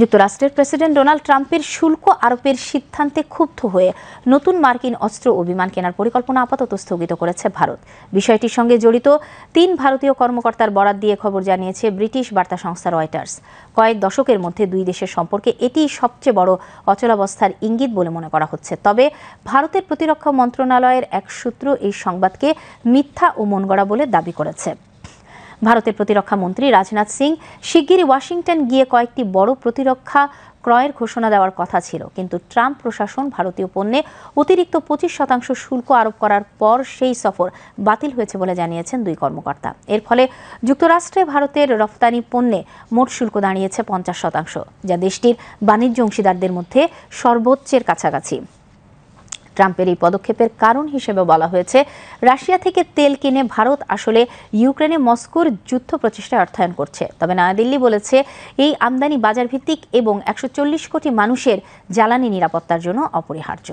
যুক্তরাষ্ট্রের president Donald ট্রাম্পের শুল্ক আরোপের সিদ্ধান্তে ক্ষুব্ধ হয়ে নতুন মার্কিন অস্ত্র ও বিমান কেনার পরিকল্পনা আপাতত স্থগিত করেছে ভারত। বিষয়টির সঙ্গে জড়িত 3 ভারতীয় কর্মকর্তার বরাত দিয়ে খবর জানিয়েছে ব্রিটিশ বার্তা সংস্থা রয়টার্স। কয়েক দশকের মধ্যে দুই দেশের সম্পর্কে এটিই সবচেয়ে বড় অচলাবস্থার ইঙ্গিত বলে মনে করা হচ্ছে। তবে ভারতের প্রতিরক্ষা মন্ত্রণালয়ের এক সূত্র এই সংবাদকে মিথ্যা ও মনগড়া বলে দাবি করেছে। ভারতের প্রতিরক্ষা মন্ত্রী রাজনাথ সিং শিগগিরই ওয়াশিংটন গিয়ে কয়েকটি বড় প্রতিরক্ষা ক্রয়ের ঘোষণা দেওয়ার কথা ছিল, কিন্তু ট্রাম্প প্রশাসন ভারতীয় পণ্যে অতিরিক্ত 25% শুল্ক আরোপ করার পর সেই সফর বাতিল হয়েছে বলে জানিয়েছেন দুই কর্মকর্তা। এর ফলে যুক্তরাষ্ট্রে ভারতের রফতানি পণ্যে মোট শুল্ক দাঁড়িয়েছে 50%, যা দেশটির বাণিজ্য অংশীদারদের মধ্যে সর্বোচ্চের কাছাকাছি। ট্রাম্পের এই পদক্ষেপের কারণ হিসেবে বলা হয়েছে, রাশিয়া থেকে তেল কিনে ভারত আসলে ইউক্রেনে মস্কোর যুদ্ধ প্রচেষ্টা অর্থায়ন করছে। তবে নয়াদিল্লি বলেছে, এই আমদানি বাজার ভিত্তিক এবং 140 কোটি মানুষের জ্বালানি নিরাপত্তার জন্য অপরিহার্য।